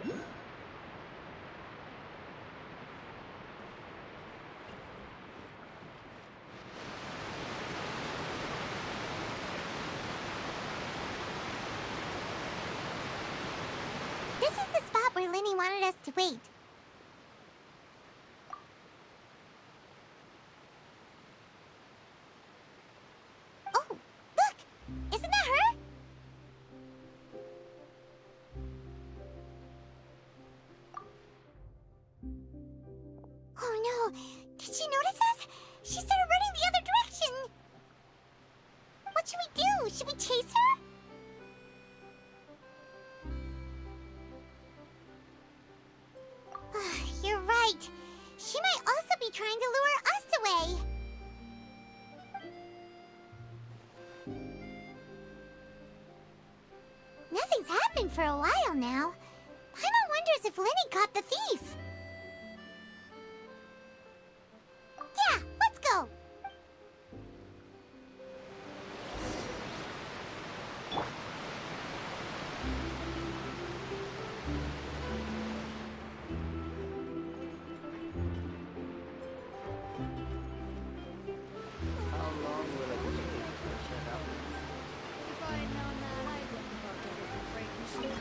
This is the spot where Lenny wanted us to wait. Oh, look! Isn't that her? Oh no! Did she notice us? She started running the other direction! What should we do? Should we chase her? You're right. She might also be trying to lure us away. Nothing's happened for a while now. Paimon wonders if Lenny caught the thief. Yeah, let's go. How long will it take to shut up? If I had known that, I wouldn't have updated the freight machine.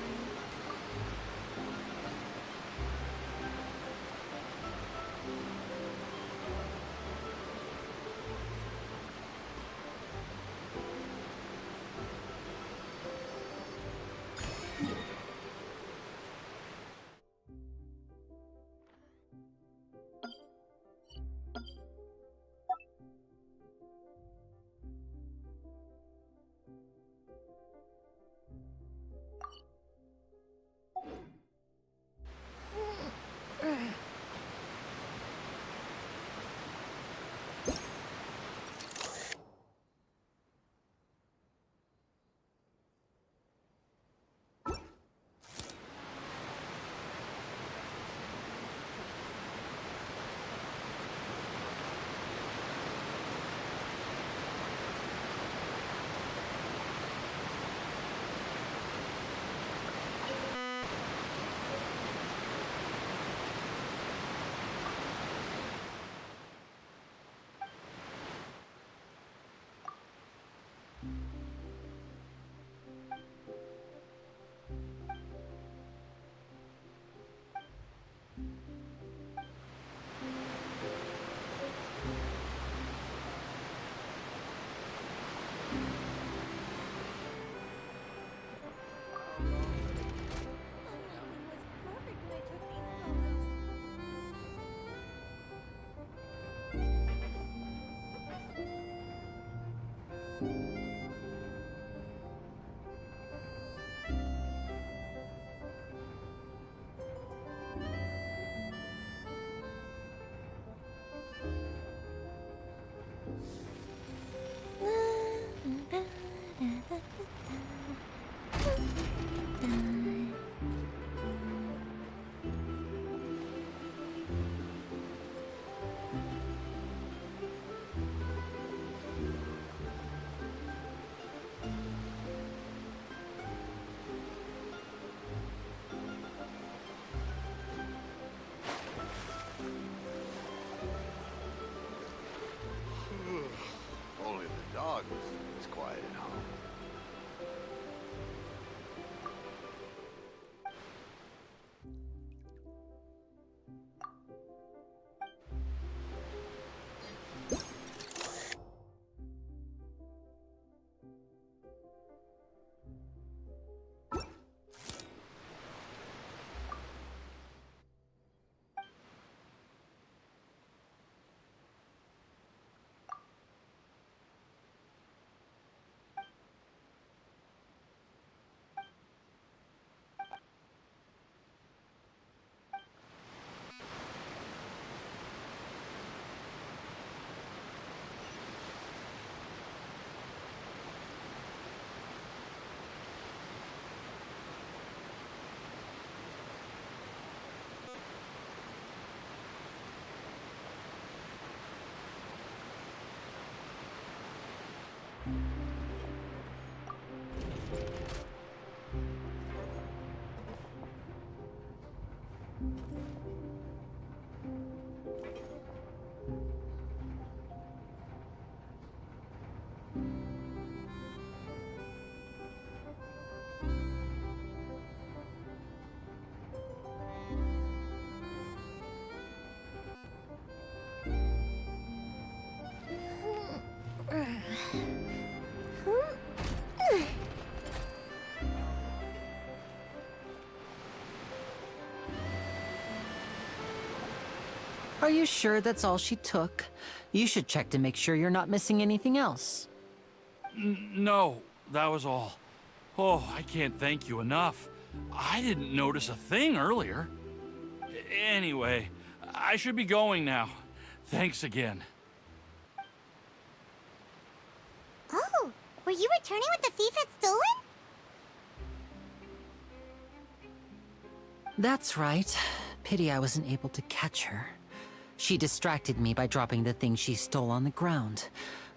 Only the dog was quiet at home. Are you sure that's all she took? You should check to make sure you're not missing anything else. No, that was all. Oh, I can't thank you enough. I didn't notice a thing earlier. Anyway, I should be going now. Thanks again. Oh, were you returning what the thief had stolen? That's right. Pity I wasn't able to catch her. She distracted me by dropping the thing she stole on the ground.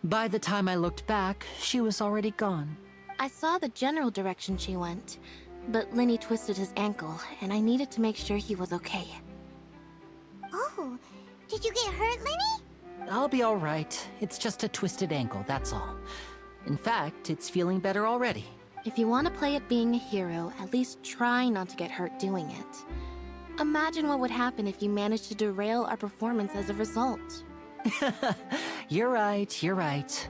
By the time I looked back, she was already gone. I saw the general direction she went, but Lenny twisted his ankle, and I needed to make sure he was okay. Oh, did you get hurt, Lenny? I'll be all right. It's just a twisted ankle, that's all. In fact, it's feeling better already. If you want to play at being a hero, at least try not to get hurt doing it. Imagine what would happen if you managed to derail our performance as a result. You're right, you're right.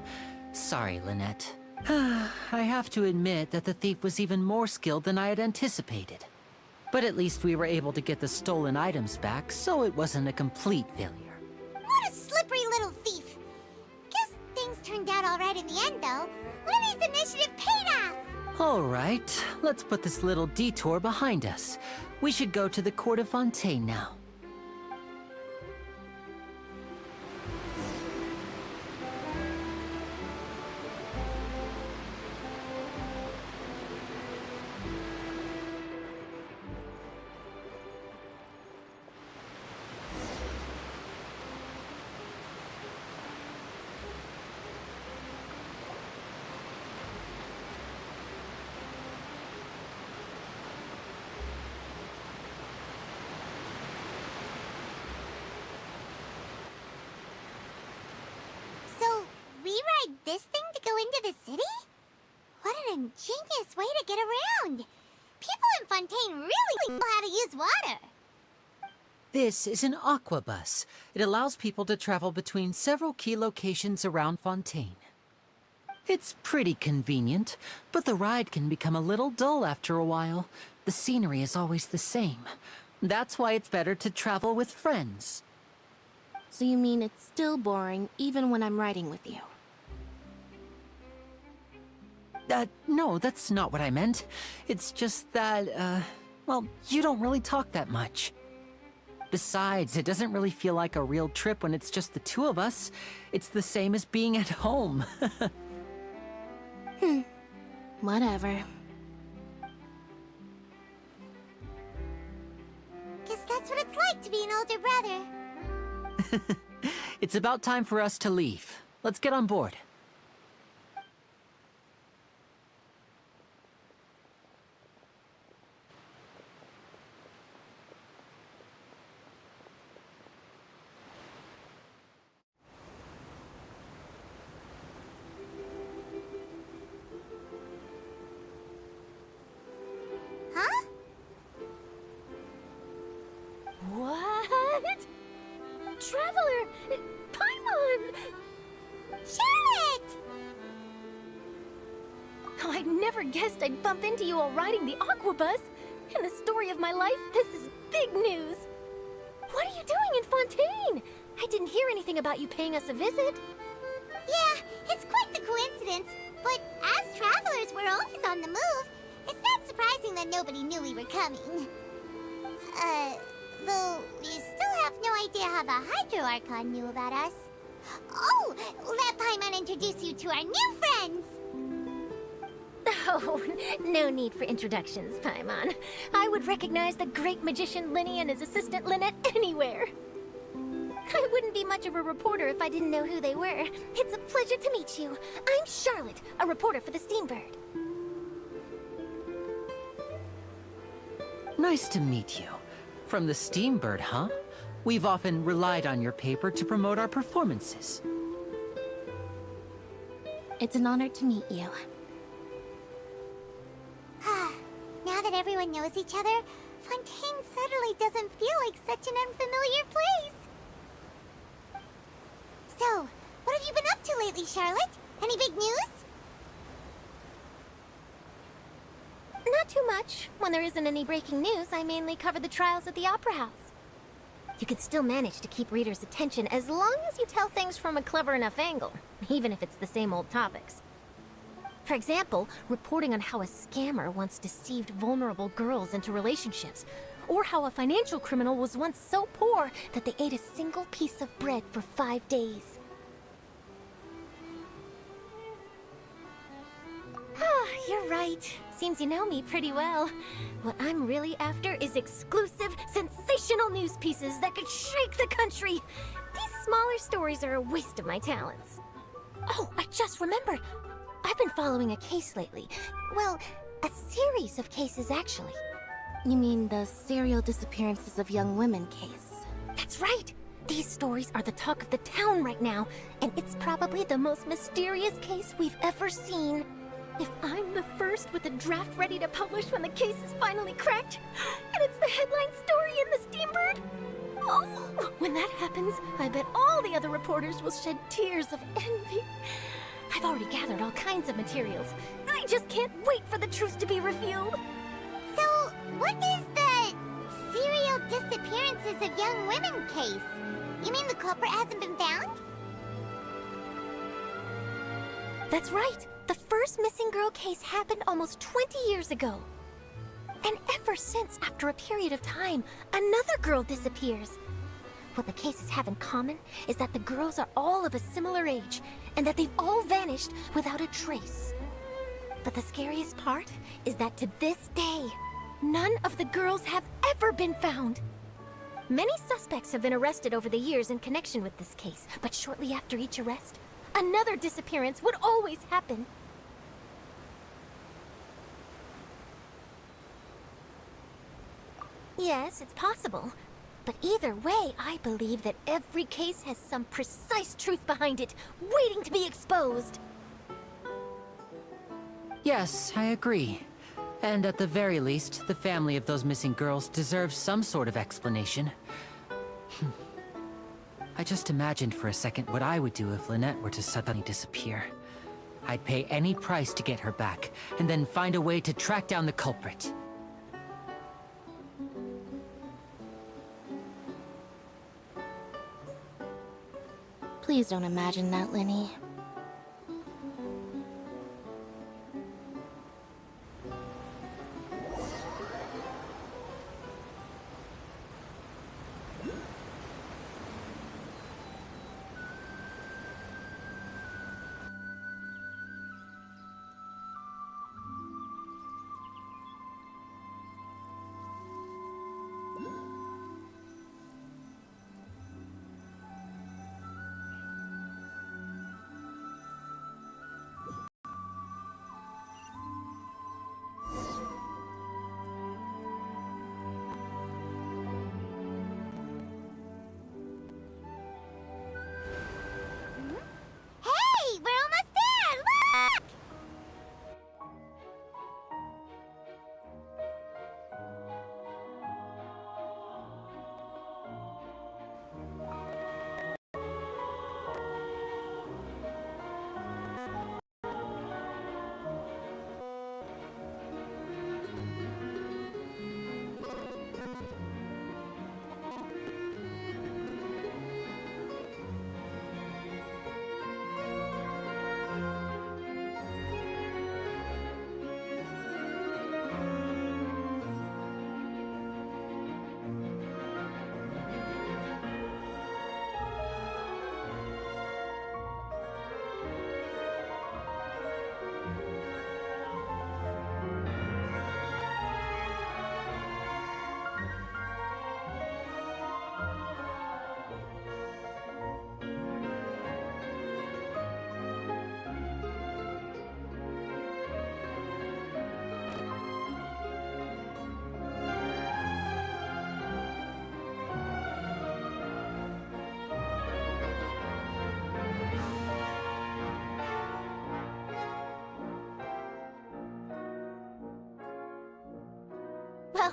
Sorry, Lynette. I have to admit that the thief was even more skilled than I had anticipated. But at least we were able to get the stolen items back, so it wasn't a complete failure. What a slippery little thief. Guess things turned out all right in the end, though. Lenny's initiative paid off. All right, let's put this little detour behind us. We should go to the court of Fontaine now. So, we ride this thing to go into the city? What an ingenious way to get around. People in Fontaine really know how to use water. This is an aquabus. It allows people to travel between several key locations around Fontaine. It's pretty convenient, but the ride can become a little dull after a while. The scenery is always the same. That's why it's better to travel with friends. So you mean it's still boring even when I'm riding with you? No, that's not what I meant. It's just that, well, you don't really talk that much. Besides, it doesn't really feel like a real trip when it's just the two of us. It's the same as being at home. Whatever. Guess that's what it's like to be an older brother. It's about time for us to leave. Let's get on board. Huh? What? Traveler! Paimon! Charlotte! Oh, I never guessed I'd bump into you while riding the aquabus. In the story of my life, this is big news. What are you doing in Fontaine? I didn't hear anything about you paying us a visit. Yeah, it's quite the coincidence. But as travelers, we're always on the move. It's not surprising that nobody knew we were coming. Though we still have no idea how the Hydro Archon knew about us. Oh, let Paimon introduce you to our new friends. Oh, no need for introductions, Paimon. I would recognize the great magician Lenny and his assistant Lynette anywhere. I wouldn't be much of a reporter if I didn't know who they were. It's a pleasure to meet you. I'm Charlotte, a reporter for the Steambird. Nice to meet you. From the Steambird, huh? We've often relied on your paper to promote our performances. It's an honor to meet you. Now that everyone knows each other, Fontaine suddenly doesn't feel like such an unfamiliar place. So, what have you been up to lately, Charlotte? Any big news? Not too much. When there isn't any breaking news, I mainly cover the trials at the Opera House. You can still manage to keep readers' attention as long as you tell things from a clever enough angle, even if it's the same old topics. For example, reporting on how a scammer once deceived vulnerable girls into relationships, or how a financial criminal was once so poor that they ate a single piece of bread for 5 days. You're right. Seems you know me pretty well. What I'm really after is exclusive, sensational news pieces that could shake the country. These smaller stories are a waste of my talents. Oh, I just remembered. I've been following a case lately. Well, a series of cases, actually. You mean the serial disappearances of young women case? That's right. These stories are the talk of the town right now, and it's probably the most mysterious case we've ever seen. If I'm the first with a draft ready to publish when the case is finally cracked, and it's the headline story in the Steambird, oh, when that happens, I bet all the other reporters will shed tears of envy. I've already gathered all kinds of materials. I just can't wait for the truth to be revealed. So, what is the serial disappearances of young women case? You mean the culprit hasn't been found? That's right. The first missing girl case happened almost 20 years ago. And ever since, after a period of time, another girl disappears. What the cases have in common is that the girls are all of a similar age, and that they've all vanished without a trace. But the scariest part is that to this day, none of the girls have ever been found. Many suspects have been arrested over the years in connection with this case, but shortly after each arrest, another disappearance would always happen. Yes, it's possible. But either way, I believe that every case has some precise truth behind it, waiting to be exposed. Yes, I agree. And at the very least, the family of those missing girls deserves some sort of explanation. I just imagined for a second what I would do if Lynette were to suddenly disappear. I'd pay any price to get her back, and then find a way to track down the culprit. Please don't imagine that, Linny.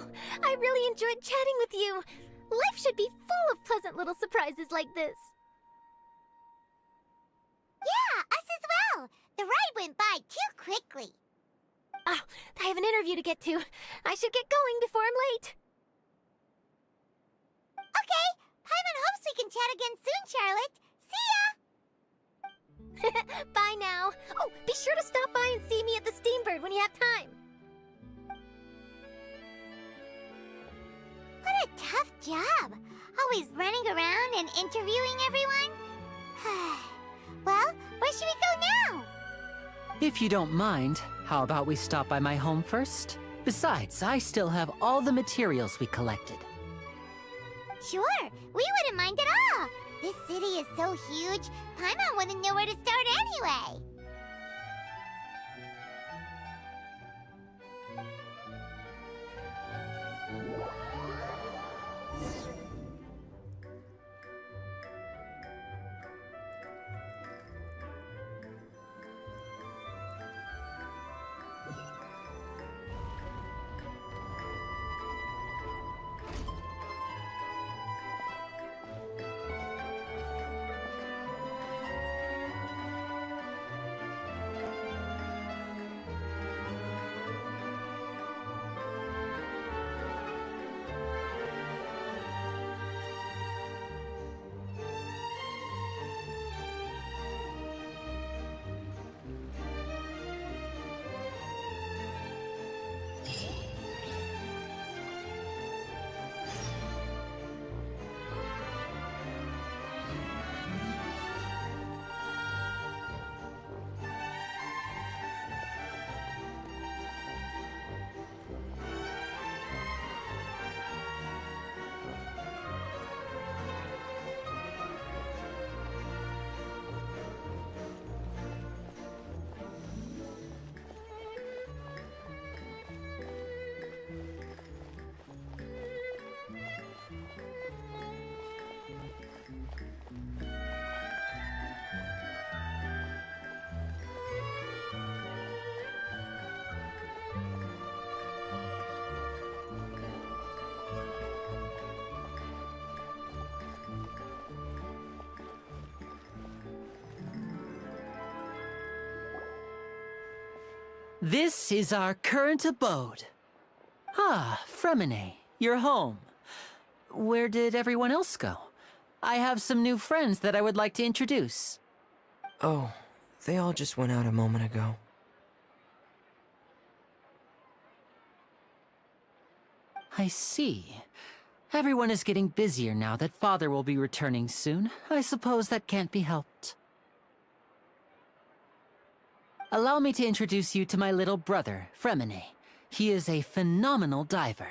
Oh, I really enjoyed chatting with you. Life should be full of pleasant little surprises like this. Yeah, us as well. The ride went by too quickly. Oh, I have an interview to get to. I should get going before I'm late. Okay, Paimon hopes we can chat again soon, Charlotte. See ya! Bye now. Oh, be sure to stop by and see me at the Steambird when you have time. What a tough job. Always running around and interviewing everyone. Well, where should we go now? If you don't mind, how about we stop by my home first? Besides, I still have all the materials we collected. Sure, we wouldn't mind at all. This city is so huge, Paimon wouldn't know where to start anyway. This is our current abode. Ah, Fremine, you're home. Where did everyone else go? I have some new friends that I would like to introduce. Oh, they all just went out a moment ago. I see. Everyone is getting busier now that Father will be returning soon. I suppose that can't be helped. Allow me to introduce you to my little brother, Fremine. He is a phenomenal diver.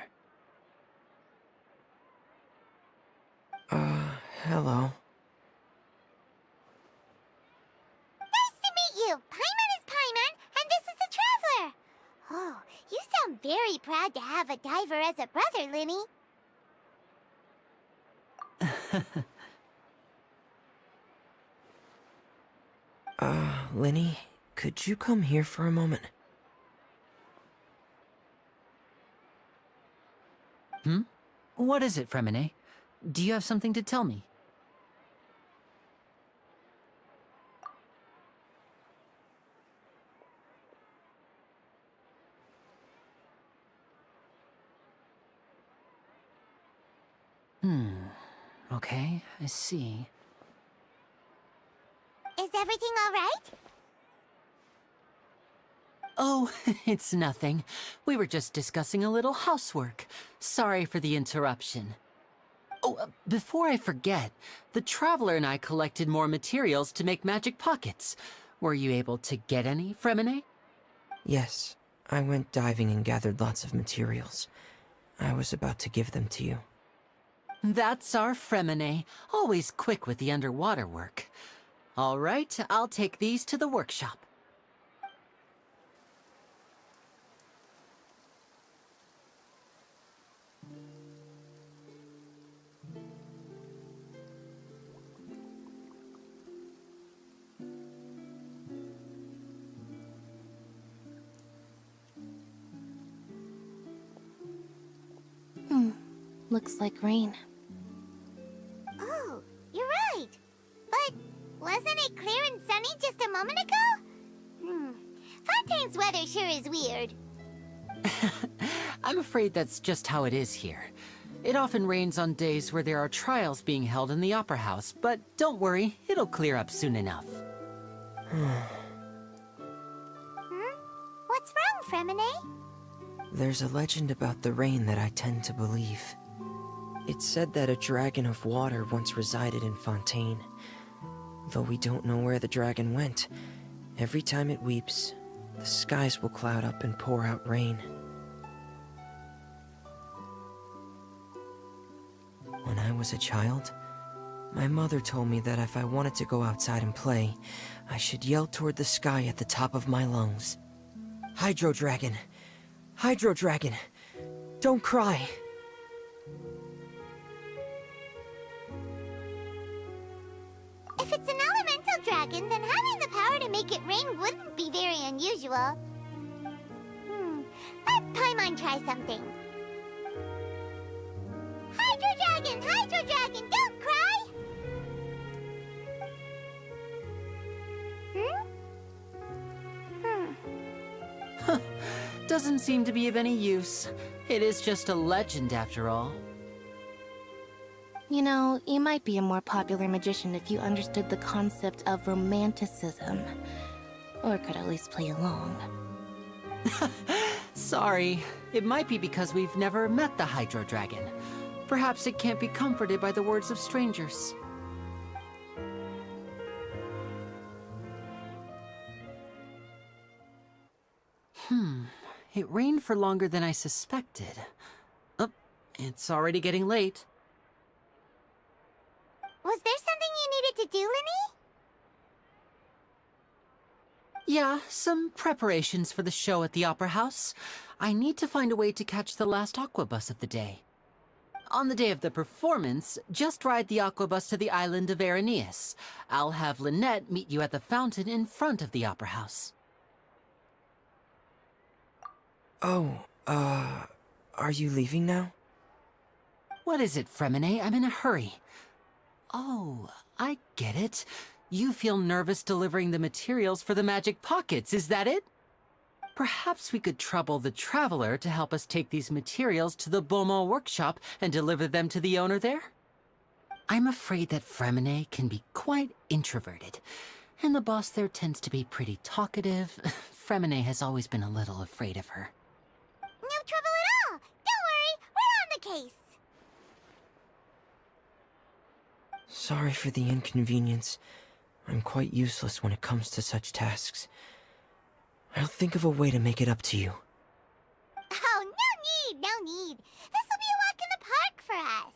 Hello. Nice to meet you. Paimon is Paimon, and this is the Traveler. Oh, you sound very proud to have a diver as a brother, Linny. Linny, could you come here for a moment? What is it, Fremine? Do you have something to tell me? Okay, I see. Is everything all right? Oh, it's nothing. We were just discussing a little housework. Sorry for the interruption. Oh, before I forget, the Traveler and I collected more materials to make magic pockets. Were you able to get any, Fremine? Yes, I went diving and gathered lots of materials. I was about to give them to you. That's our Fremine, always quick with the underwater work. All right, I'll take these to the workshop. Looks like rain. Oh, you're right. But wasn't it clear and sunny just a moment ago? Fontaine's weather sure is weird. I'm afraid that's just how it is here. It often rains on days where there are trials being held in the Opera House, but don't worry, it'll clear up soon enough. What's wrong, Fremine? There's a legend about the rain that I tend to believe. It's said that a dragon of water once resided in Fontaine. Though we don't know where the dragon went, every time it weeps, the skies will cloud up and pour out rain. When I was a child, my mother told me that if I wanted to go outside and play, I should yell toward the sky at the top of my lungs. Hydro Dragon! Hydro Dragon! Don't cry! If it's an elemental dragon, then having the power to make it rain wouldn't be very unusual. Let Paimon try something. Hydro Dragon, don't cry! Doesn't seem to be of any use. It is just a legend after all. You know, you might be a more popular magician if you understood the concept of romanticism. Or could at least play along. Sorry. It might be because we've never met the Hydro Dragon. Perhaps it can't be comforted by the words of strangers. It rained for longer than I suspected. Oh, it's already getting late. Was there something you needed to do, Linny? Yeah, some preparations for the show at the Opera House. I need to find a way to catch the last aqua bus of the day. On the day of the performance, just ride the aqua bus to the island of Araneus. I'll have Lynette meet you at the fountain in front of the Opera House. Oh, are you leaving now? What is it, Fremine? I'm in a hurry. Oh, I get it. You feel nervous delivering the materials for the magic pockets, is that it? Perhaps we could trouble the Traveler to help us take these materials to the Beaumont workshop and deliver them to the owner there? I'm afraid that Fremine can be quite introverted, and the boss there tends to be pretty talkative. Fremine has always been a little afraid of her. No trouble at all! Don't worry, we're on the case! Sorry for the inconvenience. I'm quite useless when it comes to such tasks. I'll think of a way to make it up to you. Oh, no need! This'll be a walk in the park for us!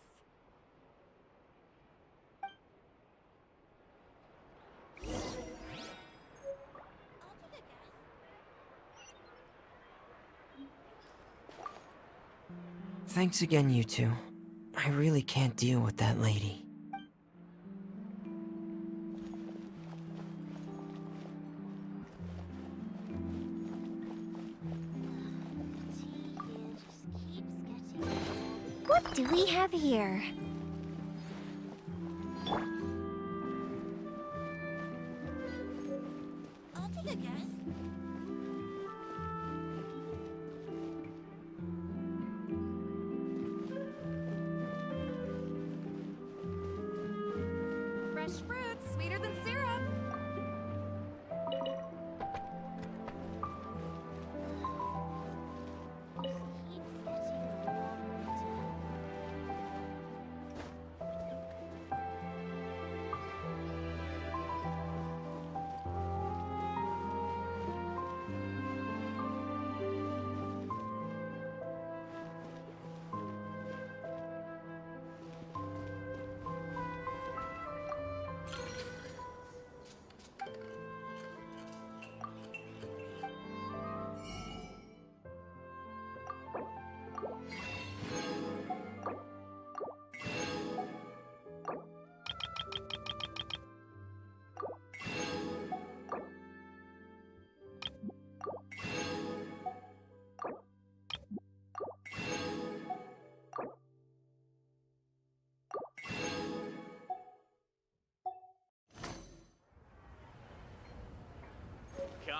Thanks again, you two. I really can't deal with that lady. What do we have here? I'll take a guess. Fresh fruit, sweeter than syrup.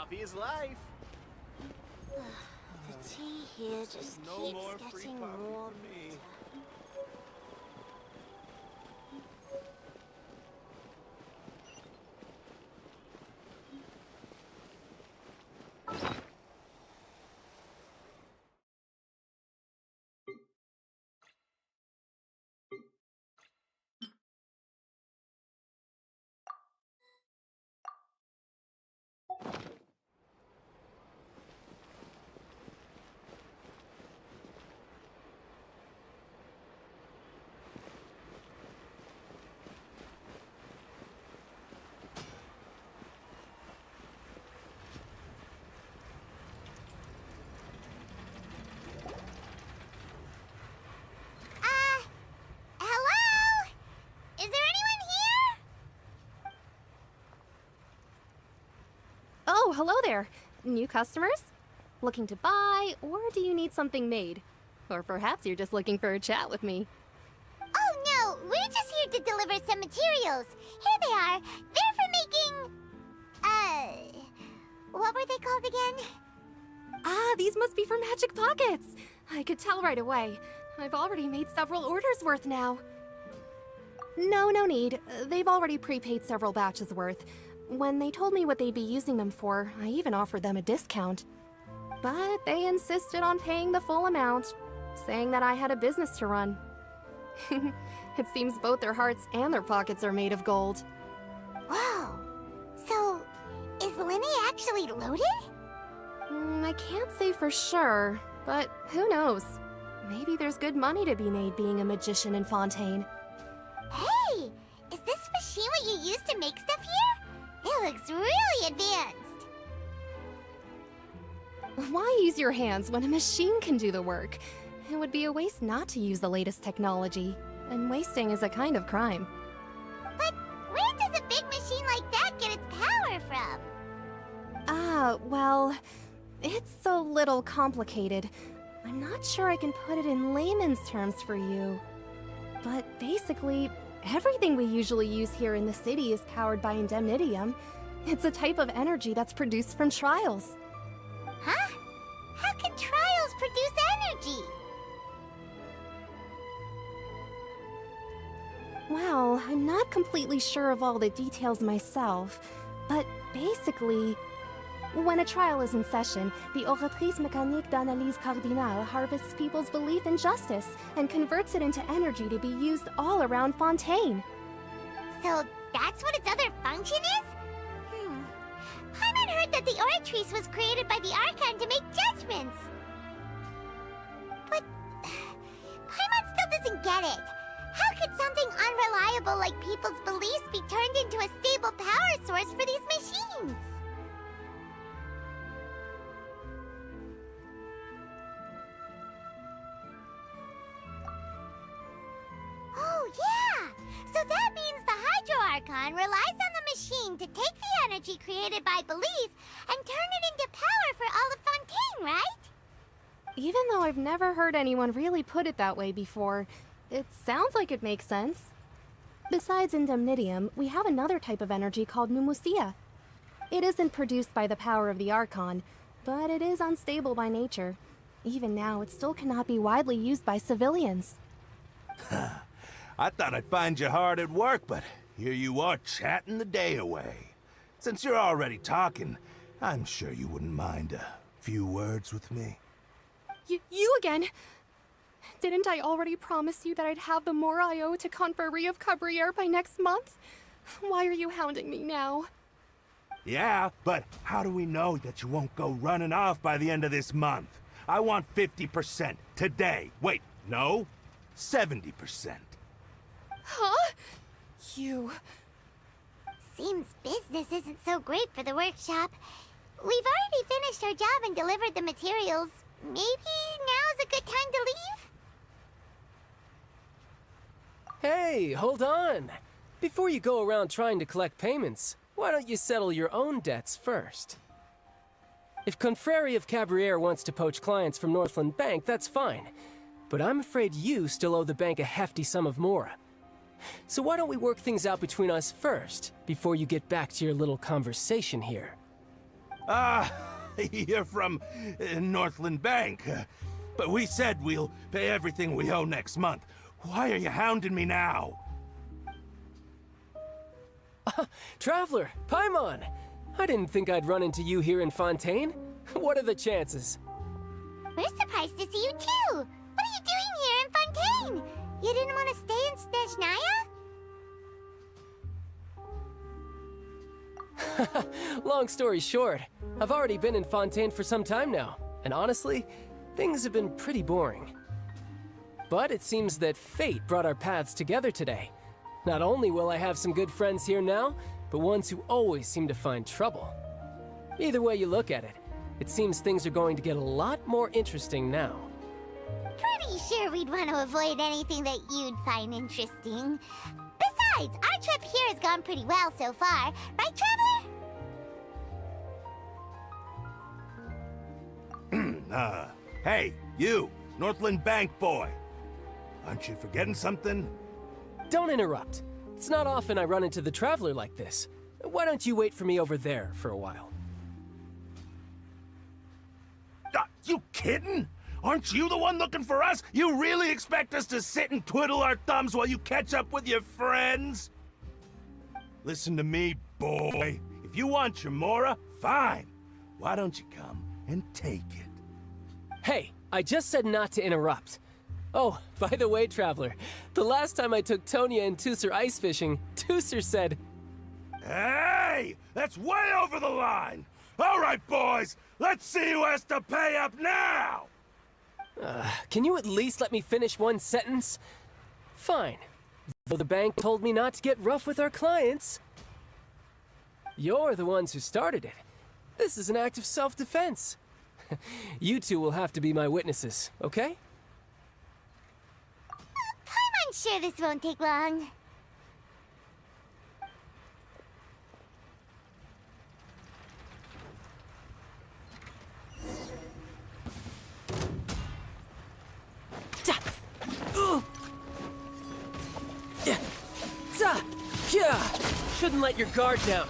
Coffee is life. The tea here just No more keeps free getting coffee more for me. bitter. Hello? Is there anyone here? Oh, hello there. New customers? Looking to buy, or do you need something made? Or perhaps you're just looking for a chat with me. Oh no, we're just here to deliver some materials. Here they are. They're for making... what were they called again? Ah, these must be for Magic Pockets! I could tell right away. I've already made several orders worth now. No need. They've already prepaid several batches worth. When they told me what they'd be using them for, I even offered them a discount. But they insisted on paying the full amount, saying that I had a business to run. It seems both their hearts and their pockets are made of gold. Whoa. So, is Linny actually loaded? I can't say for sure, but who knows? Maybe there's good money to be made being a magician in Fontaine. Hey! Is this machine what you use to make stuff here? It looks really advanced. Why use your hands when a machine can do the work? It would be a waste not to use the latest technology, and wasting is a kind of crime. But where does a big machine like that get its power from? Well, it's a little complicated. I'm not sure I can put it in layman's terms for you. But basically, everything we usually use here in the city is powered by indemnitium. It's a type of energy that's produced from trials. Huh? How can trials produce energy? Well, I'm not completely sure of all the details myself, but basically, when a trial is in session, the Oratrice Mécanique d'Analyse Cardinale harvests people's belief in justice and converts it into energy to be used all around Fontaine. So that's what its other function is? Paimon heard that the Oratrice was created by the Archon to make judgments. But Paimon still doesn't get it. How could something unreliable like people's beliefs be turned into a stable power source for these machines? Oh, yeah! So that means the Hydro Archon relies on the machine to take the energy created by belief and turn it into power for all of Fontaine, right? Even though I've never heard anyone really put it that way before, it sounds like it makes sense. Besides indemnitium, we have another type of energy called pneumosia. It isn't produced by the power of the Archon, but it is unstable by nature. Even now, it still cannot be widely used by civilians. I thought I'd find you hard at work, but here you are chatting the day away. Since you're already talking, I'm sure you wouldn't mind a few words with me. You again? Didn't I already promise you that I'd have the more I owe to Confrérie of Cabriere by next month? Why are you hounding me now? Yeah, but how do we know that you won't go running off by the end of this month? I want 50% today. Wait, no, 70%. Huh? You... Seems business isn't so great for the workshop. We've already finished our job and delivered the materials. Maybe now's a good time to leave? Hey, hold on! Before you go around trying to collect payments, why don't you settle your own debts first? If Confrérie of Cabriere wants to poach clients from Northland Bank, that's fine. But I'm afraid you still owe the bank a hefty sum of mora. So why don't we work things out between us first, before you get back to your little conversation here? You're from Northland Bank. But we said we'll pay everything we owe next month. Why are you hounding me now? Traveler, Paimon! I didn't think I'd run into you here in Fontaine. What are the chances? We're surprised to see you too! What are you doing here in Fontaine? You didn't want to stay in Snezhnaya? Long story short, I've already been in Fontaine for some time now, and honestly, things have been pretty boring. But it seems that fate brought our paths together today. Not only will I have some good friends here now, but ones who always seem to find trouble. Either way you look at it, it seems things are going to get a lot more interesting now. Pretty sure we'd want to avoid anything that you'd find interesting. Besides, our trip here has gone pretty well so far. Right, Traveler? Hey, you, Northland Bank boy. Aren't you forgetting something? Don't interrupt. It's not often I run into the Traveler like this. Why don't you wait for me over there for a while? You kidding? Aren't you the one looking for us? You really expect us to sit and twiddle our thumbs while you catch up with your friends? Listen to me, boy. If you want your Mora, fine. Why don't you come and take it? Hey, I just said not to interrupt. Oh, by the way, Traveler, the last time I took Tonya and Tusser ice fishing, Tusser said... Hey! That's way over the line! All right, boys, let's see who has to pay up now! Can you at least let me finish one sentence? Fine. Though the bank told me not to get rough with our clients. You're the ones who started it. This is an act of self-defense. You two will have to be my witnesses, okay? I'm sure this won't take long. Shouldn't let your guard down.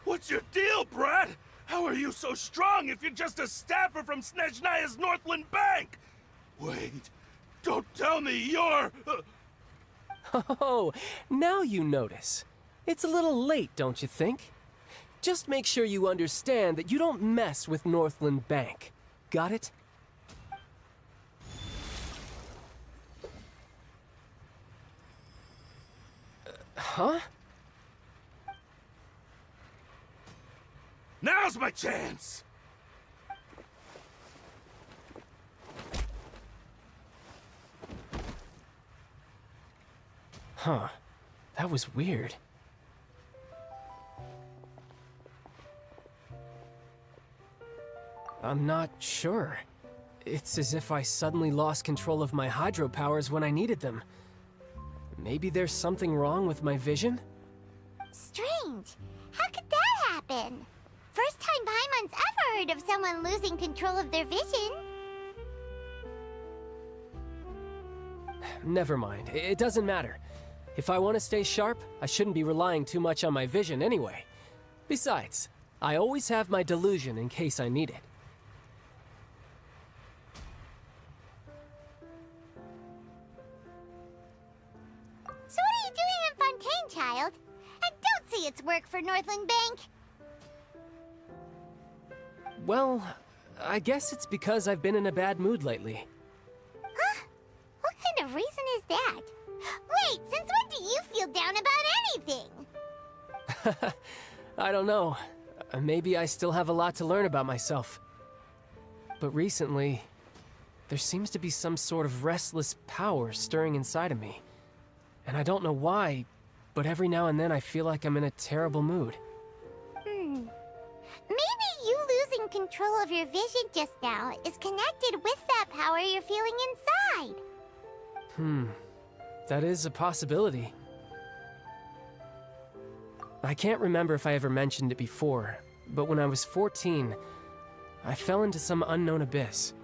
What's your deal, Brad? How are you so strong if you're just a staffer from Snezhnaya's Northland Bank? Wait, don't tell me you're... Oh, now you notice. It's a little late, don't you think? Just make sure you understand that you don't mess with Northland Bank. Got it? Huh? Now's my chance! Huh. That was weird. I'm not sure. It's as if I suddenly lost control of my hydro powers when I needed them. Maybe there's something wrong with my vision? Strange. How could that happen? First time Paimon's ever heard of someone losing control of their vision. Never mind. It doesn't matter. If I want to stay sharp, I shouldn't be relying too much on my vision anyway. Besides, I always have my delusion in case I need it. So what are you doing in Fontaine, child? And don't say it's work for Northland Bank. Well, I guess it's because I've been in a bad mood lately. Huh? What kind of reason is that? Wait, since when do you feel down about anything? I don't know. Maybe I still have a lot to learn about myself. But recently, there seems to be some sort of restless power stirring inside of me. And I don't know why, but every now and then I feel like I'm in a terrible mood. Maybe you losing control of your vision just now is connected with that power you're feeling inside. That is a possibility. I can't remember if I ever mentioned it before, but when I was 14, I fell into some unknown abyss.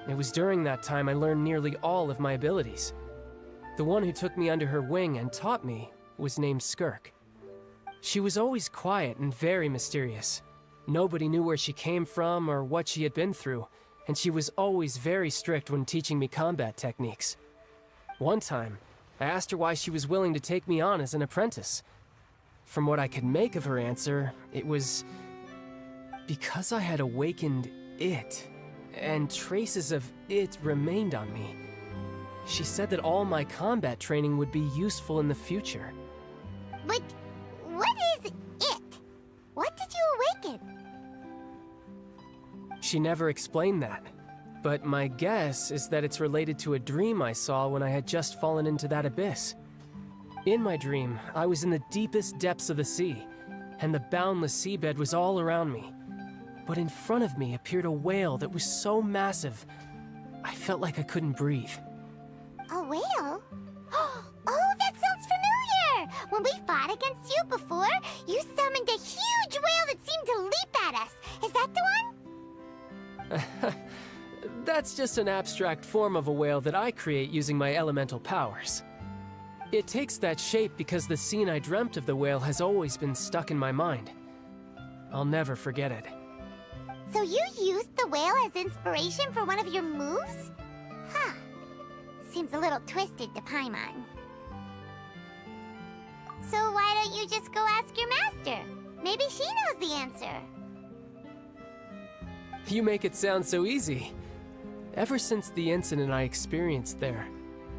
It was during that time I learned nearly all of my abilities. The one who took me under her wing and taught me was named Skirk. She was always quiet and very mysterious. Nobody knew where she came from or what she had been through, and she was always very strict when teaching me combat techniques. One time, I asked her why she was willing to take me on as an apprentice. From what I could make of her answer, it was because I had awakened it, and traces of it remained on me. She said that all my combat training would be useful in the future. Like, what is it? What did you awaken? She never explained that, but my guess is that it's related to a dream I saw when I had just fallen into that abyss. In my dream, I was in the deepest depths of the sea, and the boundless seabed was all around me. But in front of me appeared a whale that was so massive, I felt like I couldn't breathe. A whale? Oh, that sounds familiar! When we fought against you before, you summoned a huge whale that seemed to leap at us. Is that the one? That's just an abstract form of a whale that I create using my elemental powers. It takes that shape because the scene I dreamt of the whale has always been stuck in my mind. I'll never forget it. So you used the whale as inspiration for one of your moves? Huh. Seems a little twisted to Paimon. So why don't you just go ask your master? Maybe she knows the answer. You make it sound so easy. Ever since the incident I experienced there,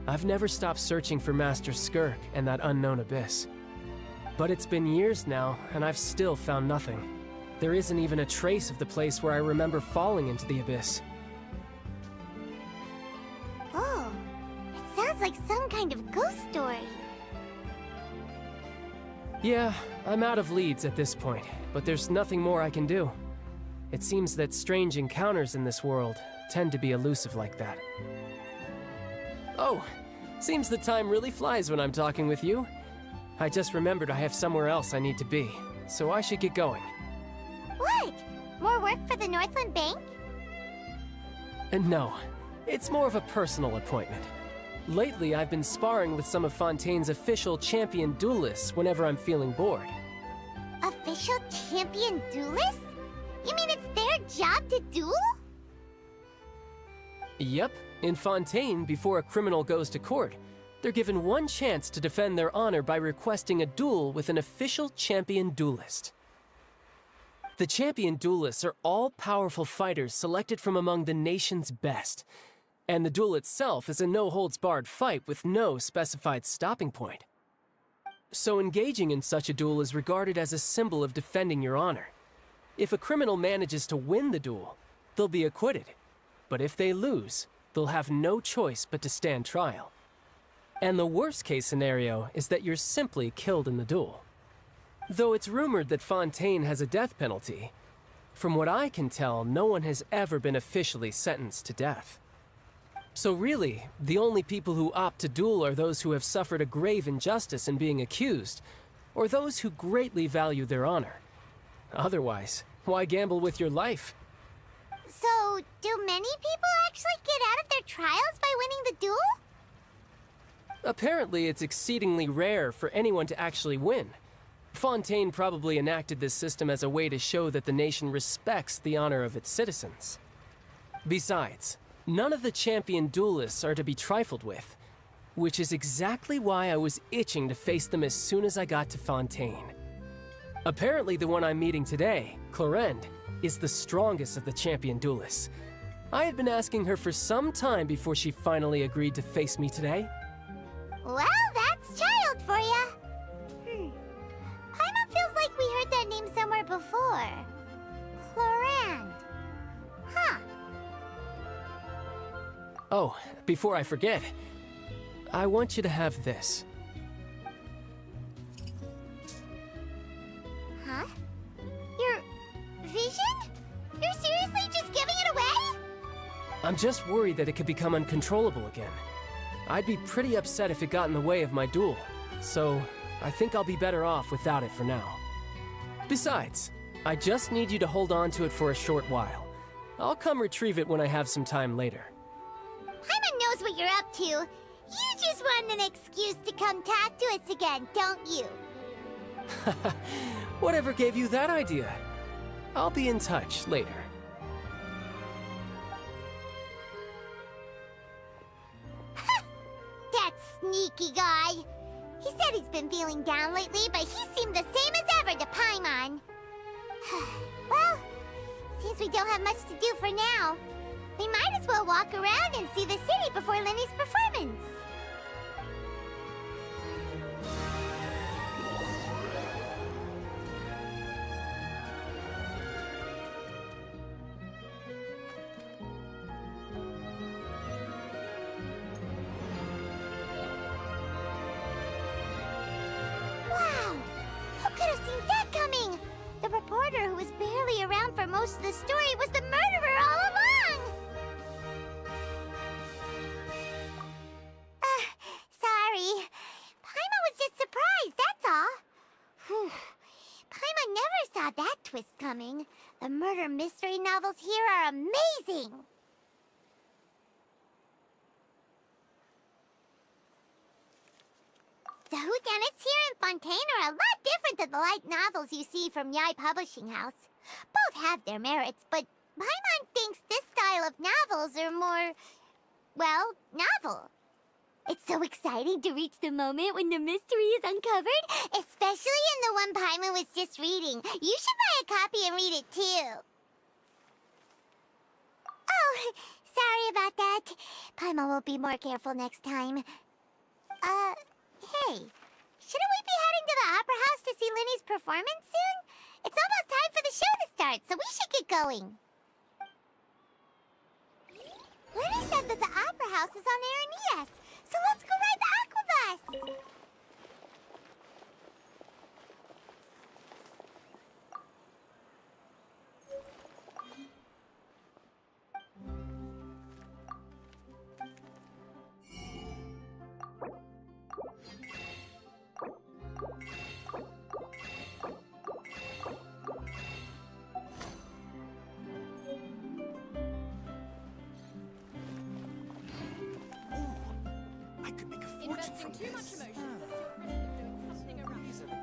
I've never stopped searching for Master Skirk and that unknown abyss. But it's been years now, and I've still found nothing. There isn't even a trace of the place where I remember falling into the abyss. Oh, it sounds like some kind of ghost story. Yeah, I'm out of leads at this point, but there's nothing more I can do. It seems that strange encounters in this world tend to be elusive like that. Oh, seems the time really flies when I'm talking with you. I just remembered I have somewhere else I need to be, so I should get going. What? More work for the Northland Bank? No, it's more of a personal appointment. Lately, I've been sparring with some of Fontaine's official champion duelists whenever I'm feeling bored. Official champion duelists? You mean it's their job to duel? Yep, in Fontaine, before a criminal goes to court, they're given one chance to defend their honor by requesting a duel with an official champion duelist. The champion duelists are all-powerful fighters selected from among the nation's best, and the duel itself is a no-holds-barred fight with no specified stopping point. So engaging in such a duel is regarded as a symbol of defending your honor. If a criminal manages to win the duel, they'll be acquitted. But if they lose, they'll have no choice but to stand trial. And the worst-case scenario is that you're simply killed in the duel. Though it's rumored that Fontaine has a death penalty, from what I can tell, no one has ever been officially sentenced to death. So really, the only people who opt to duel are those who have suffered a grave injustice in being accused, or those who greatly value their honor. Otherwise, why gamble with your life? So, do many people actually get out of their trials by winning the duel? Apparently, it's exceedingly rare for anyone to actually win. Fontaine probably enacted this system as a way to show that the nation respects the honor of its citizens. Besides, none of the champion duelists are to be trifled with, which is exactly why I was itching to face them as soon as I got to Fontaine. Apparently, the one I'm meeting today, Clorinde, is the strongest of the champion duelists. I had been asking her for some time before she finally agreed to face me today. Well, that's child for ya. Paimon feels like we heard that name somewhere before. Clorinde. Huh. Oh, before I forget, I want you to have this. Huh? Your vision? You're seriously just giving it away? I'm just worried that it could become uncontrollable again. I'd be pretty upset if it got in the way of my duel, so I think I'll be better off without it for now. Besides, I just need you to hold on to it for a short while. I'll come retrieve it when I have some time later. Paimon knows what you're up to. You just want an excuse to come talk to us again, don't you? Whatever gave you that idea? I'll be in touch later. That sneaky guy. He said he's been feeling down lately, but he seemed the same as ever to Paimon. Well, seems we don't have much to do for now. We might as well walk around and see the city before Lenny's performance. Wow! Who could have seen that coming? The reporter who was barely around for most of the story was the murderer all along! Sorry. Paimon was just surprised, that's all. Whew. Paimon never saw that twist coming. The murder mystery novels here are amazing! The whodunits here in Fontaine are a lot different than the light novels you see from Yai Publishing House. Both have their merits, but Paimon thinks this style of novels are more, well, novel. It's so exciting to reach the moment when the mystery is uncovered, especially in the one Paimon was just reading. You should buy a copy and read it too. Oh, sorry about that. Paimon will be more careful next time. Hey, shouldn't we be heading to the Opera House to see Linny's performance soon? It's almost time for the show to start, so we should get going. Linny said that the Opera House is on Aranias, so let's go ride the Aquabus! I could make a fortune Investing from too much this. emotion puts you at risk of doing something irrational.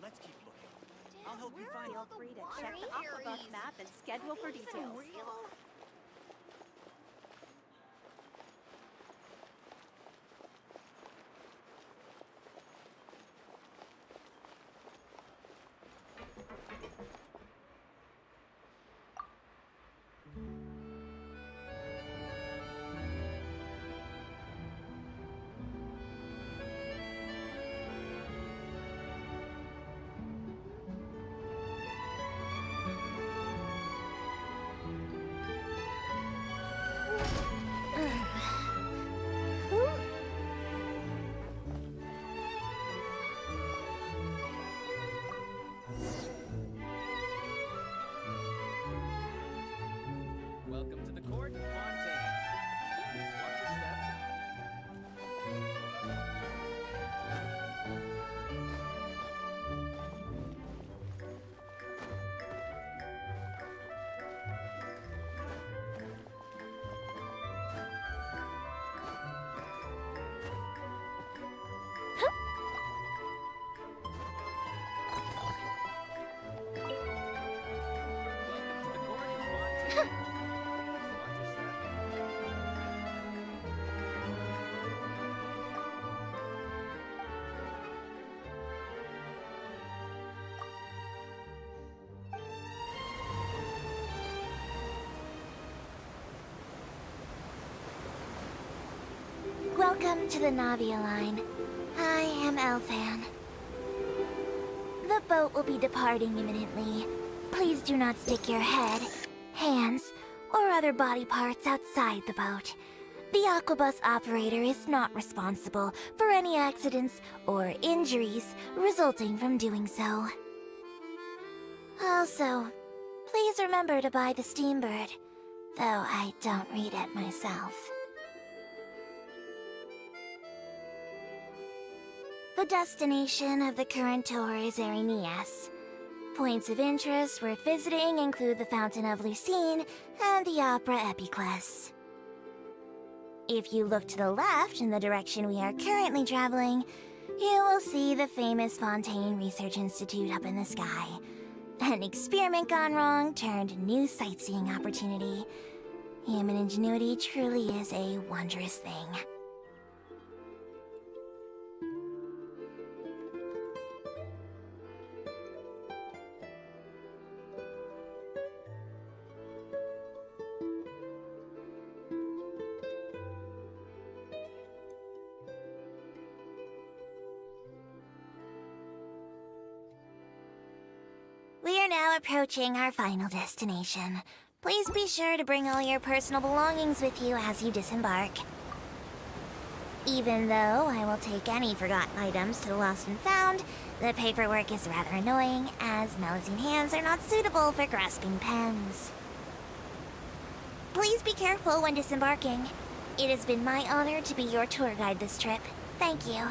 Let's keep looking. I'll help you find. Feel free to check the Aquabus map and schedule for details. Welcome to the Navia line. I am Elfan. The boat will be departing imminently. Please do not stick your head, hands, or other body parts outside the boat. The Aquabus operator is not responsible for any accidents or injuries resulting from doing so. Also, please remember to buy the Steambird, though I don't read it myself. The destination of the current tour is Erinias. Points of interest worth visiting include the Fountain of Lucine and the Opera Epiclese. If you look to the left in the direction we are currently traveling, you will see the famous Fontaine Research Institute up in the sky. An experiment gone wrong turned new sightseeing opportunity. Human ingenuity truly is a wondrous thing. We are now approaching our final destination. Please be sure to bring all your personal belongings with you as you disembark. Even though I will take any forgotten items to the lost and found, the paperwork is rather annoying, as Melusine hands are not suitable for grasping pens. Please be careful when disembarking. It has been my honor to be your tour guide this trip. Thank you.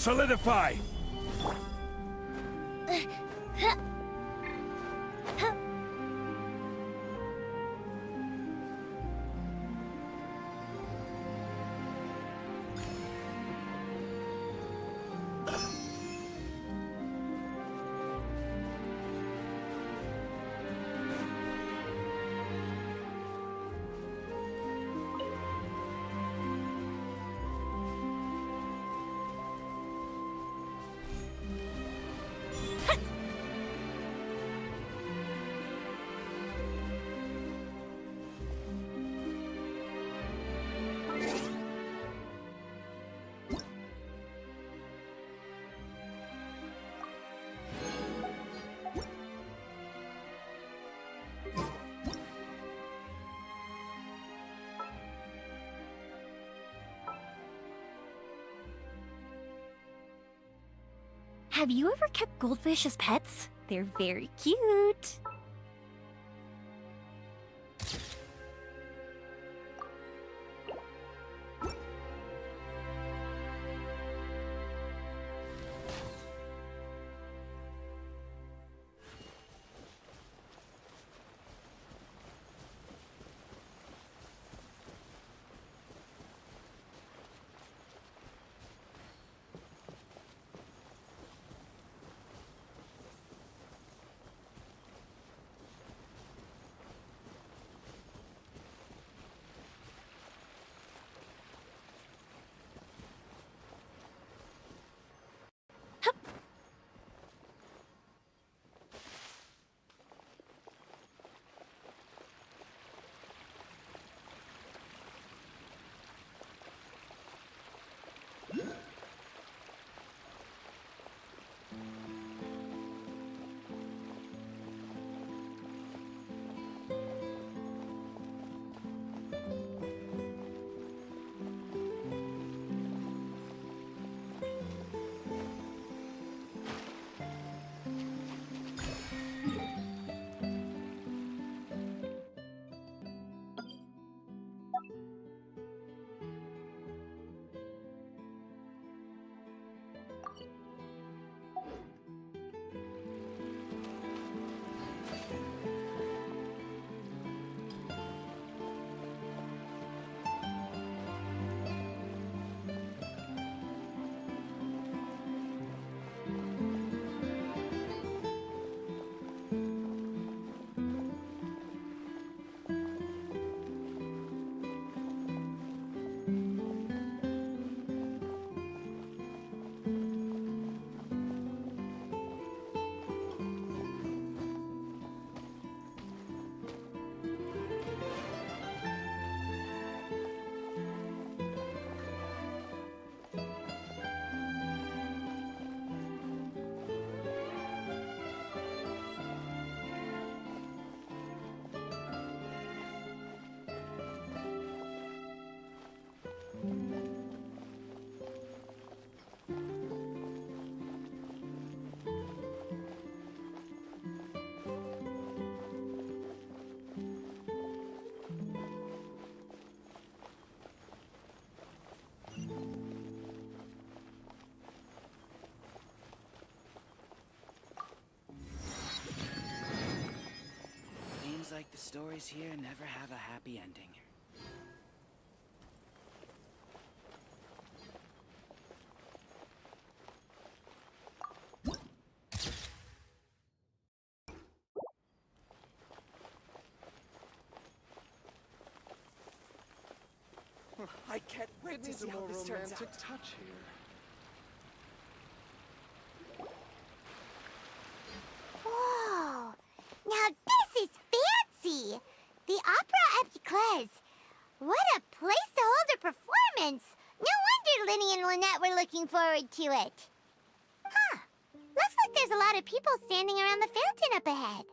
Solidify! Have you ever kept goldfish as pets? They're very cute. stories here never have a happy ending. I can't wait to see how this turns out. Touch here. Whoa! Now this is fancy! The Opera Epiclese. What a place to hold a performance! No wonder Linny and Lynette were looking forward to it. Huh. Looks like there's a lot of people standing around the fountain up ahead.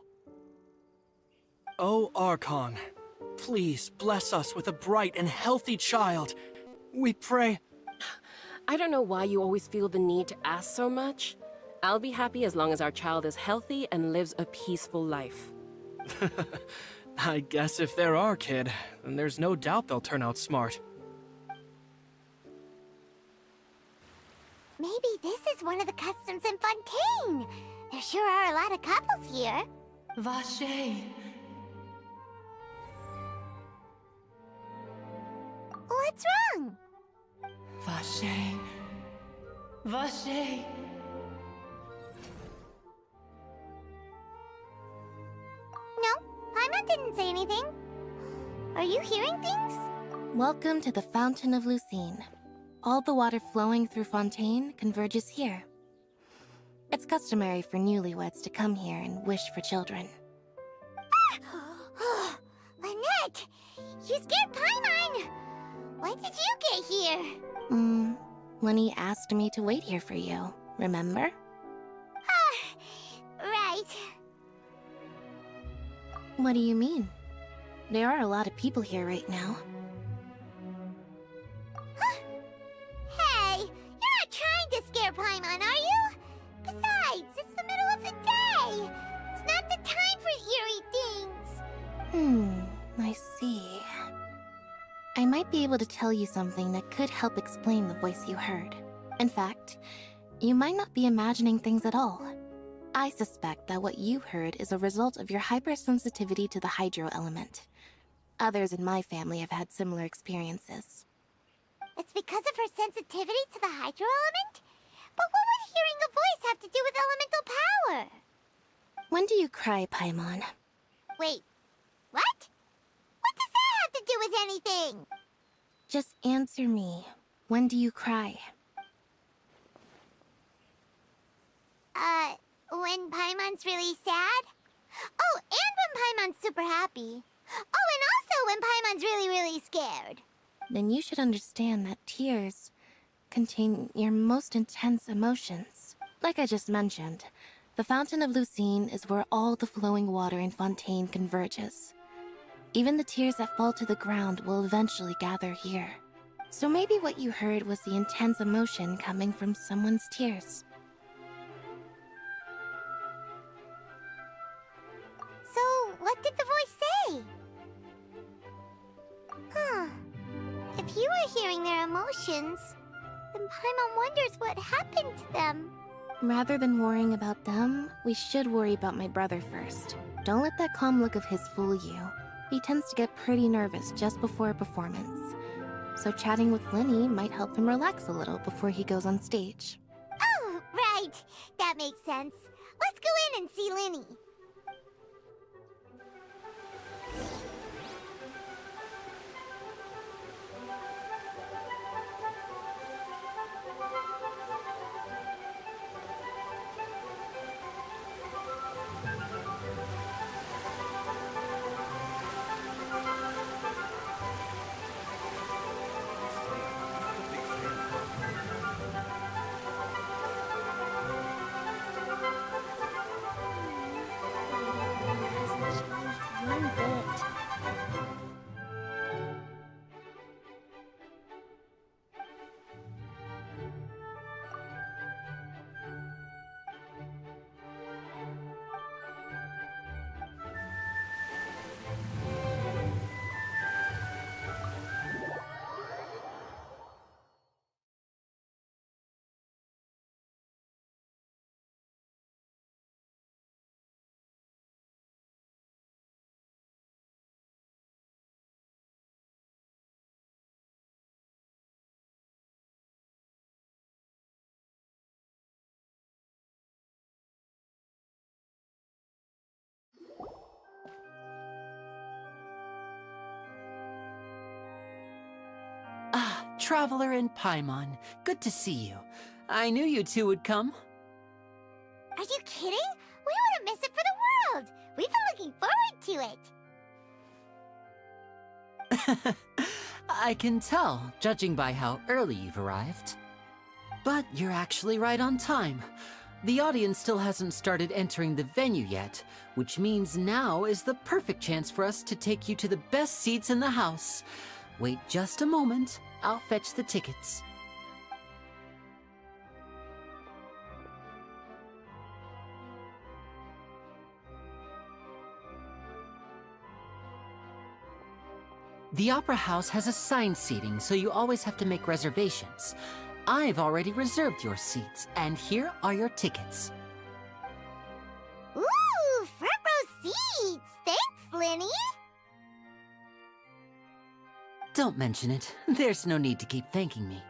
Oh, Archon, please bless us with a bright and healthy child. We pray. I don't know why you always feel the need to ask so much. I'll be happy as long as our child is healthy and lives a peaceful life. I guess if they're our kid, then there's no doubt they'll turn out smart. Maybe this is one of the customs in Fontaine. There sure are a lot of couples here. Vache. What's wrong? Vache. Vache. No, Paimon didn't say anything. Are you hearing things? Welcome to the Fountain of Lucine. All the water flowing through Fontaine converges here. It's customary for newlyweds to come here and wish for children. Ah! Lynette! You scared Paimon! When did you get here? Lenny asked me to wait here for you, remember? Right. What do you mean? There are a lot of people here right now. Hey, you're not trying to scare Paimon, are you? Besides, it's the middle of the day. It's not the time for eerie things. I see. I might be able to tell you something that could help explain the voice you heard. In fact, you might not be imagining things at all. I suspect that what you heard is a result of your hypersensitivity to the hydro element. Others in my family have had similar experiences. It's because of her sensitivity to the hydro element? But what would hearing a voice have to do with elemental power? When do you cry, Paimon? Wait, what? What does that have to do with anything? Just answer me. When do you cry? When Paimon's really sad? Oh, and when Paimon's super happy. Oh, and also when Paimon's really, really scared. Then you should understand that tears contain your most intense emotions. Like I just mentioned, the Fountain of Lucine is where all the flowing water in Fontaine converges. Even the tears that fall to the ground will eventually gather here. So maybe what you heard was the intense emotion coming from someone's tears. So, what did the voice say? Huh. If you were hearing their emotions, then Paimon wonders what happened to them. Rather than worrying about them, we should worry about my brother first. Don't let that calm look of his fool you. He tends to get pretty nervous just before a performance. So chatting with Linny might help him relax a little before he goes on stage. Oh, right. That makes sense. Let's go in and see Linny. Traveler and Paimon. Good to see you. I knew you two would come. Are you kidding? We wouldn't miss it for the world! We've been looking forward to it! I can tell, judging by how early you've arrived. But you're actually right on time. The audience still hasn't started entering the venue yet, which means now is the perfect chance for us to take you to the best seats in the house. Wait just a moment, I'll fetch the tickets. The Opera House has assigned seating, so you always have to make reservations. I've already reserved your seats, and here are your tickets. Ooh, front row seats! Thanks, Linny! Don't mention it. There's no need to keep thanking me.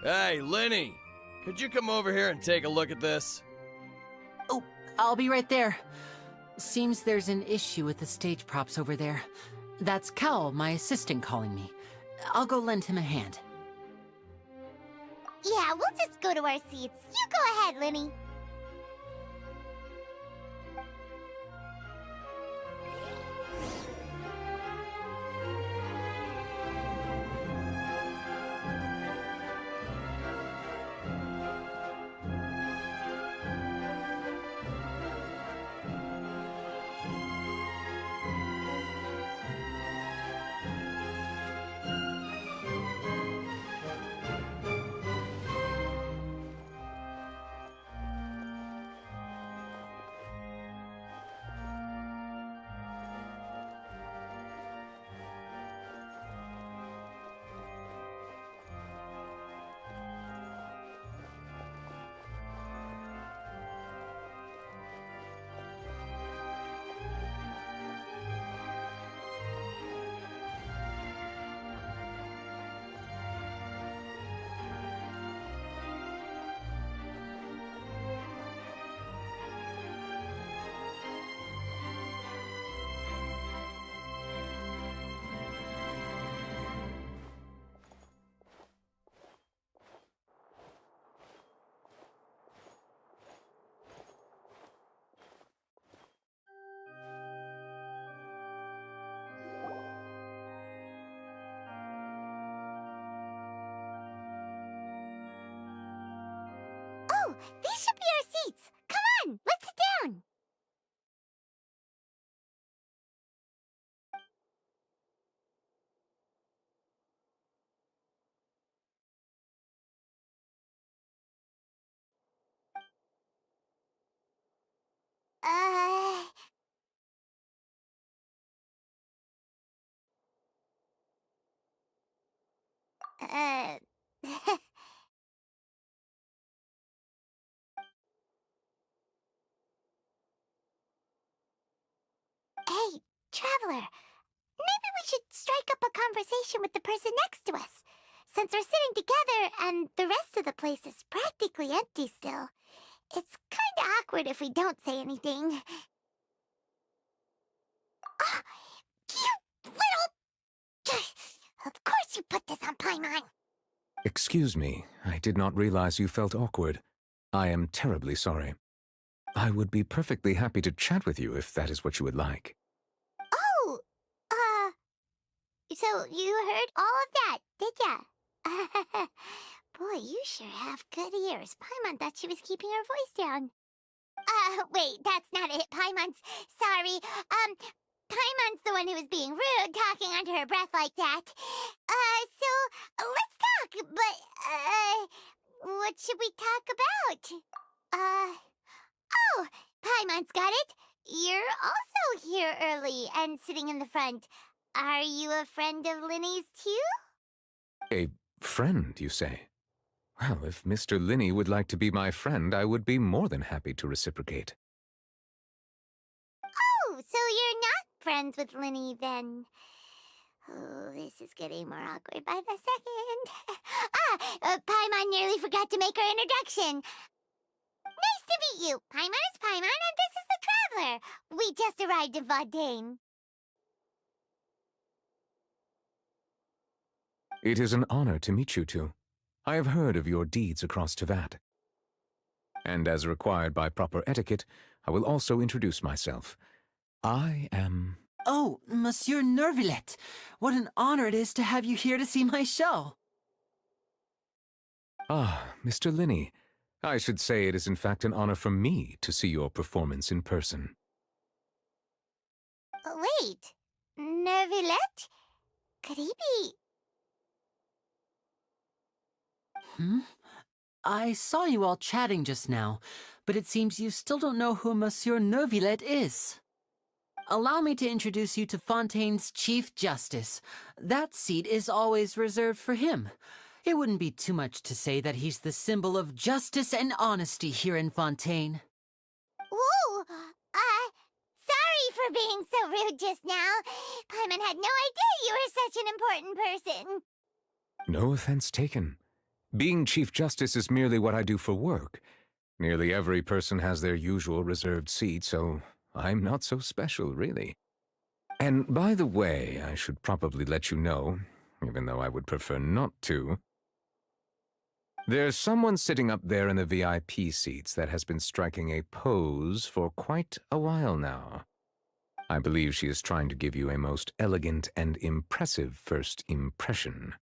Hey, Linny! Could you come over here and take a look at this? Oh, I'll be right there. Seems there's an issue with the stage props over there. That's Cal, my assistant, calling me. I'll go lend him a hand. Yeah, we'll just go to our seats. You go ahead, Linny. Oh, these should be our seats. Come on, let's sit down. Uh... Uh... Hey, Traveler. Maybe we should strike up a conversation with the person next to us. Since we're sitting together and the rest of the place is practically empty still, it's kinda awkward if we don't say anything. Ah, you little... Of course you put this on Paimon. Excuse me, I did not realize you felt awkward. I am terribly sorry. I would be perfectly happy to chat with you if that is what you would like. Oh, so you heard all of that, did ya? Boy, you sure have good ears. Paimon thought she was keeping her voice down. Wait, that's not it. Paimon's... Sorry. Paimon's the one who was being rude, talking under her breath like that. So, let's talk, but, what should we talk about? Oh, Paimon's got it. You're also here early and sitting in the front. Are you a friend of Linny's, too? A friend, you say? Well, if Mr. Linny would like to be my friend, I would be more than happy to reciprocate. Oh, so you're not friends with Linny, then. Oh, this is getting more awkward by the second. Paimon nearly forgot to make her introduction. Nice to meet you. Paimon is Paimon, and this is the Traveler. We just arrived in Fontaine. It is an honor to meet you two. I have heard of your deeds across Tevat. And as required by proper etiquette, I will also introduce myself. I am... Oh, Monsieur Nervillet, what an honor it is to have you here to see my show. Ah, Mr. Linney. I should say it is in fact an honor for me to see your performance in person. Wait, Nervillet? Could he be... I saw you all chatting just now, but it seems you still don't know who Monsieur Nervillet is. Allow me to introduce you to Fontaine's Chief Justice. That seat is always reserved for him. It wouldn't be too much to say that he's the symbol of justice and honesty here in Fontaine. Whoa! Sorry for being so rude just now. Paimon had no idea you were such an important person. No offense taken. Being Chief Justice is merely what I do for work. Nearly every person has their usual reserved seat, so I'm not so special, really. And by the way, I should probably let you know, even though I would prefer not to. There's someone sitting up there in the VIP seats that has been striking a pose for quite a while now. I believe she is trying to give you a most elegant and impressive first impression.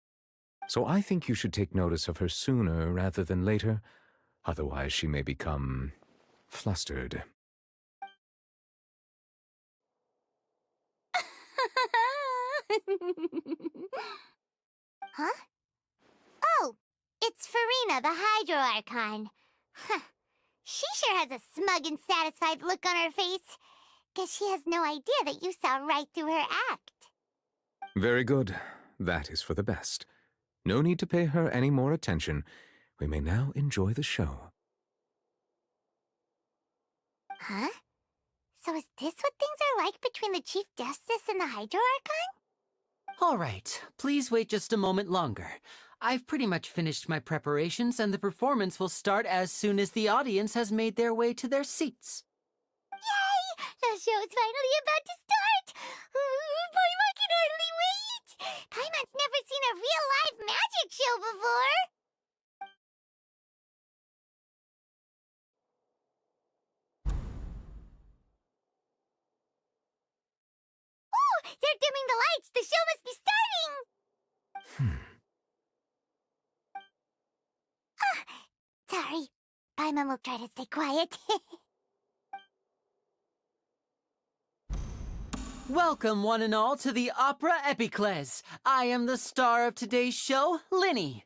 So I think you should take notice of her sooner rather than later, otherwise she may become flustered. Huh? Oh, it's Farina, the Hydro Archon. Huh. She sure has a smug and satisfied look on her face. Guess she has no idea that you saw right through her act. Very good. That is for the best. No need to pay her any more attention. We may now enjoy the show. Huh? So is this what things are like between the Chief Justice and the Hydro Archon? All right, please wait just a moment longer. I've pretty much finished my preparations, and the performance will start as soon as the audience has made their way to their seats. Yay! The show's finally about to start! Paimon can hardly wait! Paimon's never seen a real live magic show before! Oh! They're dimming the lights! The show must be starting! Sorry. Paimon will try to stay quiet. Welcome, one and all, to the Opera Epiclese. I am the star of today's show, Linny.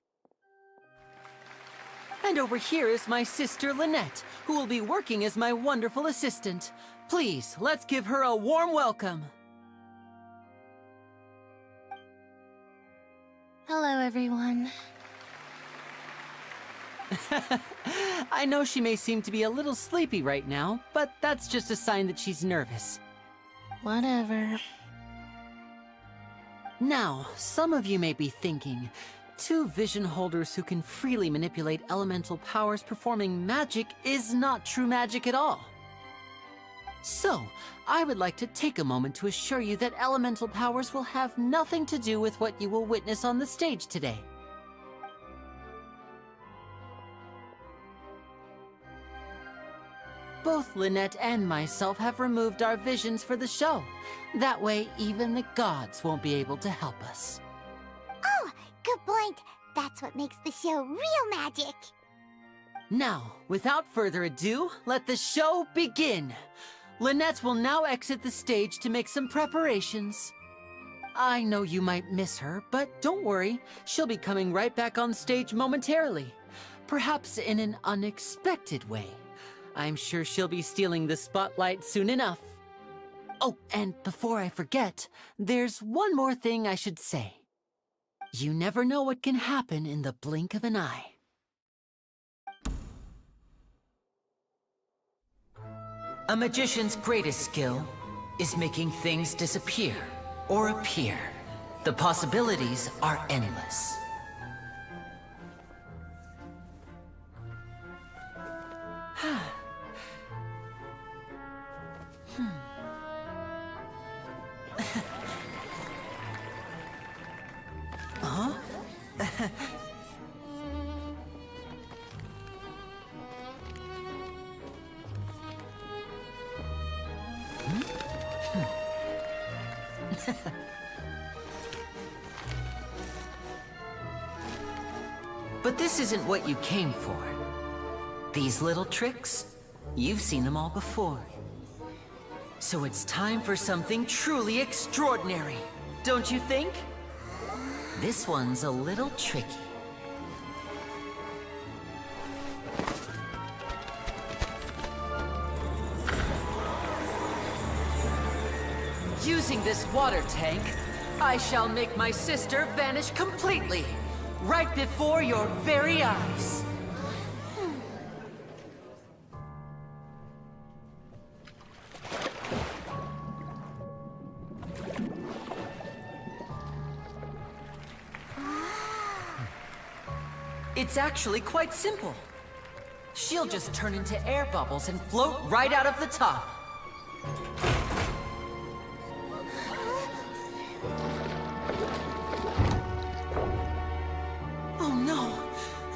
And over here is my sister, Lynette, who will be working as my wonderful assistant. Please, let's give her a warm welcome. Hello, everyone. I know she may seem to be a little sleepy right now, but that's just a sign that she's nervous. Whatever. Now, some of you may be thinking, two vision holders who can freely manipulate elemental powers performing magic is not true magic at all. So, I would like to take a moment to assure you that elemental powers will have nothing to do with what you will witness on the stage today. Both Lynette and myself have removed our visions for the show. That way, even the gods won't be able to help us. Oh, good point. That's what makes the show real magic. Now, without further ado, let the show begin. Lynette will now exit the stage to make some preparations. I know you might miss her, but don't worry. She'll be coming right back on stage momentarily. Perhaps in an unexpected way. I'm sure she'll be stealing the spotlight soon enough. Oh, and before I forget, there's one more thing I should say. You never know what can happen in the blink of an eye. A magician's greatest skill is making things disappear or appear. The possibilities are endless. Huh? But this isn't what you came for. These little tricks, you've seen them all before. So it's time for something truly extraordinary, don't you think? This one's a little tricky. Using this water tank, I shall make my sister vanish completely, right before your very eyes. It's actually quite simple. She'll just turn into air bubbles and float right out of the top. Oh no!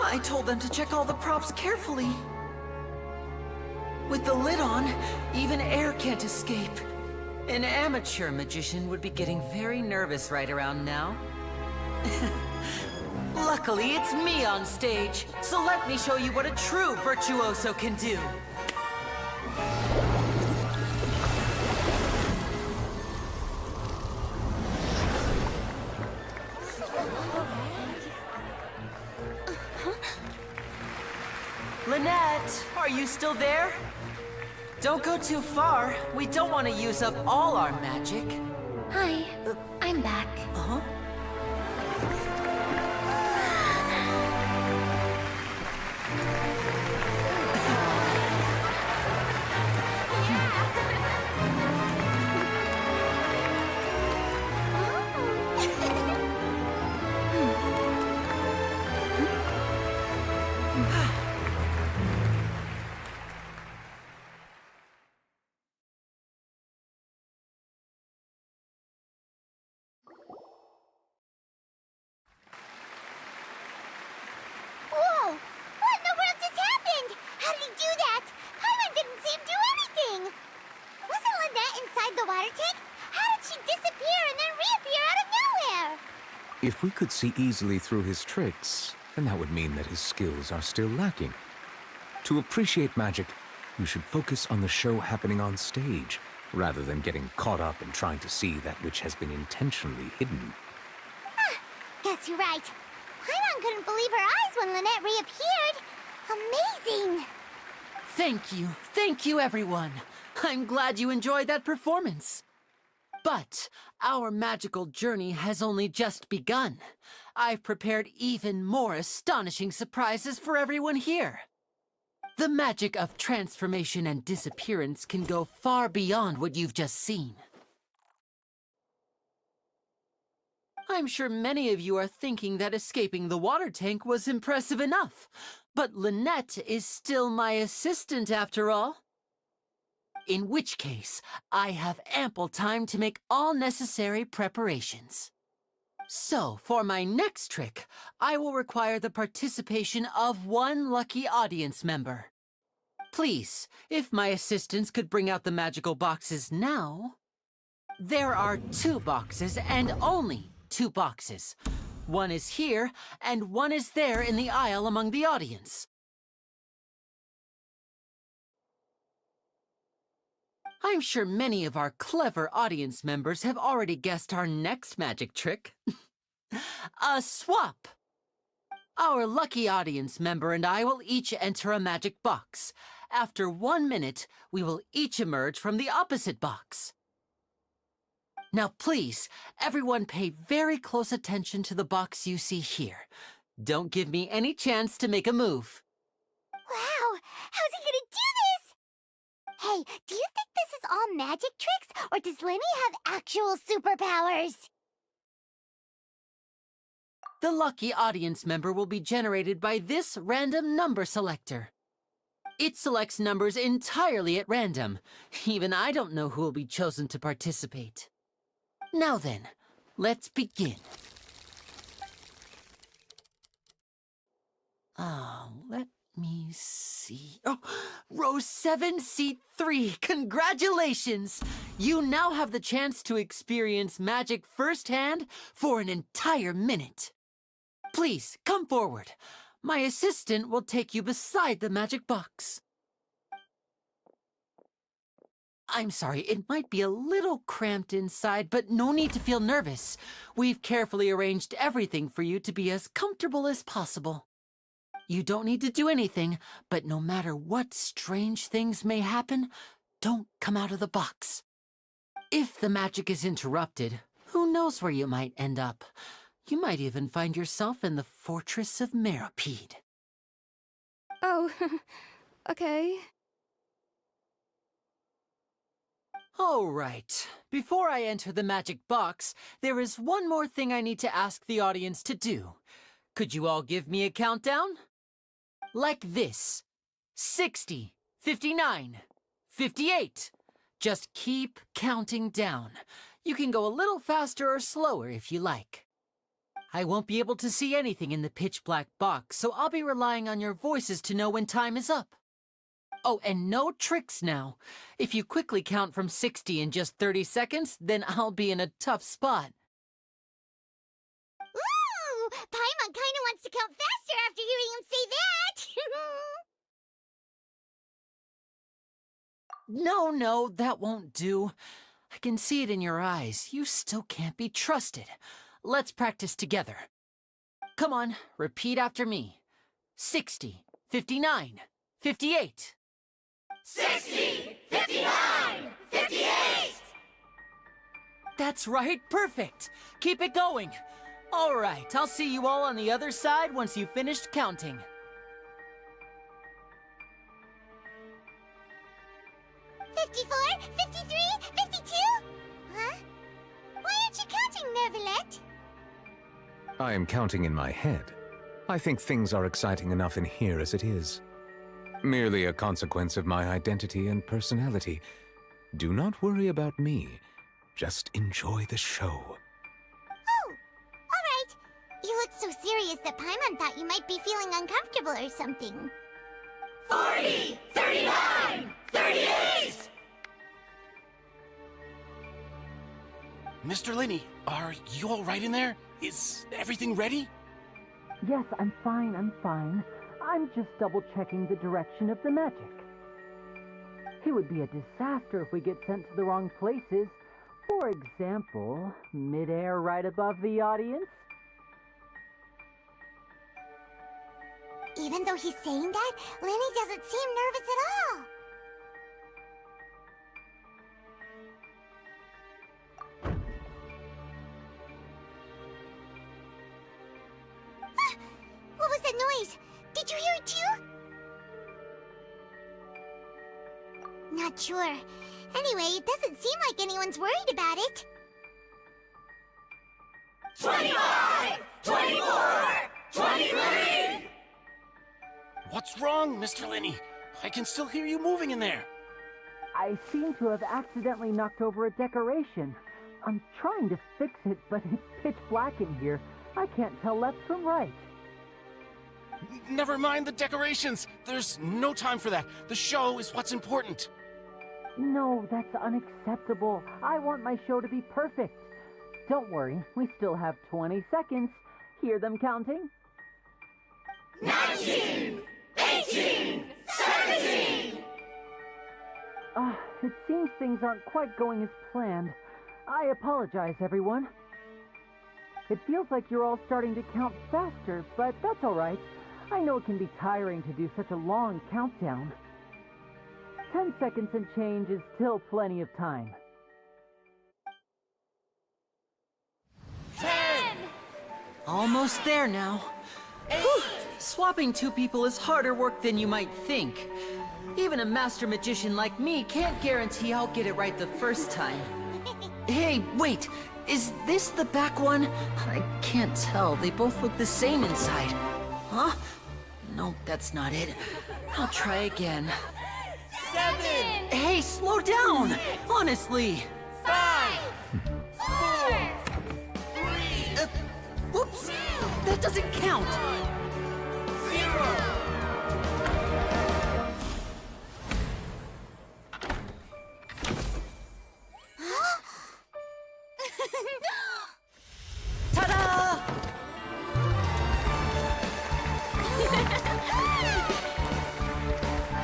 I told them to check all the props carefully. With the lid on, even air can't escape. An amateur magician would be getting very nervous right around now. Luckily, it's me on stage, so let me show you what a true virtuoso can do. Lynette, are you still there? Don't go too far. We don't want to use up all our magic. Hi, I'm back. Uh-huh. Whoa! What in the world just happened? How did he do that? Paimon didn't see him do anything! Wasn't Lynette inside the water tank? How did she disappear and then reappear out of nowhere? If we could see easily through his tricks, then that would mean that his skills are still lacking. To appreciate magic, you should focus on the show happening on stage, rather than getting caught up in trying to see that which has been intentionally hidden. Guess you're right. Paimon couldn't believe her eyes when Lynette reappeared. Amazing! Thank you everyone. I'm glad you enjoyed that performance. But our magical journey has only just begun. I've prepared even more astonishing surprises for everyone here. The magic of transformation and disappearance can go far beyond what you've just seen. I'm sure many of you are thinking that escaping the water tank was impressive enough, but Lynette is still my assistant after all. In which case, I have ample time to make all necessary preparations. So, for my next trick, I will require the participation of one lucky audience member. Please, if my assistants could bring out the magical boxes now. There are 2 boxes and only 2 boxes. One is here, and one is there in the aisle among the audience. I'm sure many of our clever audience members have already guessed our next magic trick. A swap! Our lucky audience member and I will each enter a magic box. After 1 minute, we will each emerge from the opposite box. Now please, everyone pay very close attention to the box you see here. Don't give me any chance to make a move. Wow! How's he gonna do this? Hey, do you think this is all magic tricks, or does Lenny have actual superpowers? The lucky audience member will be generated by this random number selector. It selects numbers entirely at random. Even I don't know who will be chosen to participate. Now then, let's begin. Let me see. Oh, row 7, seat 3. Congratulations! You now have the chance to experience magic firsthand for an entire minute. Please, come forward. My assistant will take you beside the magic box. I'm sorry, it might be a little cramped inside, but no need to feel nervous. We've carefully arranged everything for you to be as comfortable as possible. You don't need to do anything, but no matter what strange things may happen, don't come out of the box. If the magic is interrupted, who knows where you might end up? You might even find yourself in the Fortress of Meropide. Oh, okay. All right. Before I enter the magic box, there is one more thing I need to ask the audience to do. Could you all give me a countdown? Like this. 60, 59, 58. Just keep counting down. You can go a little faster or slower if you like. I won't be able to see anything in the pitch-black box, so I'll be relying on your voices to know when time is up. Oh, and no tricks now. If you quickly count from 60 in just 30 seconds, then I'll be in a tough spot. Ooh! Paimon kinda wants to count faster after hearing him say that! No, that won't do. I can see it in your eyes. You still can't be trusted. Let's practice together. Come on, repeat after me. 60, 59, 58. 60, 59, 58! That's right, perfect. Keep it going. All right, I'll see you all on the other side once you've finished counting. $54, $53, $52? Huh? Why aren't you counting, Nervalet? I am counting in my head. I think things are exciting enough in here as it is. Merely a consequence of my identity and personality. Do not worry about me. Just enjoy the show. Oh, all right. You look so serious that Paimon thought you might be feeling uncomfortable or something. 40, 39, 38! Mr. Linney, are you all right in there? Is everything ready? Yes, I'm fine. I'm just double-checking the direction of the magic. It would be a disaster if we get sent to the wrong places. For example, mid-air right above the audience. Even though he's saying that, Lenny doesn't seem nervous at all. What was that noise? Did you hear it too? Not sure. Anyway, it doesn't seem like anyone's worried about it. 25! 24! 23! What's wrong, Mr. Linney? I can still hear you moving in there. I seem to have accidentally knocked over a decoration. I'm trying to fix it, but it's pitch black in here. I can't tell left from right. Never mind the decorations. There's no time for that. The show is what's important. No, that's unacceptable. I want my show to be perfect. Don't worry, we still have 20 seconds. Hear them counting? 19! 18! 17! It seems things aren't quite going as planned. I apologize, everyone. It feels like you're all starting to count faster, but that's all right. I know it can be tiring to do such a long countdown. 10 seconds and change is still plenty of time. 10! Almost there now. Whew. Swapping two people is harder work than you might think. Even a master magician like me can't guarantee I'll get it right the first time. Hey, wait! Is this the back one? I can't tell. They both look the same inside. Huh? No, that's not it. I'll try again. 7! Hey, slow down! Honestly! 5! 4! 3! Whoops! That doesn't count!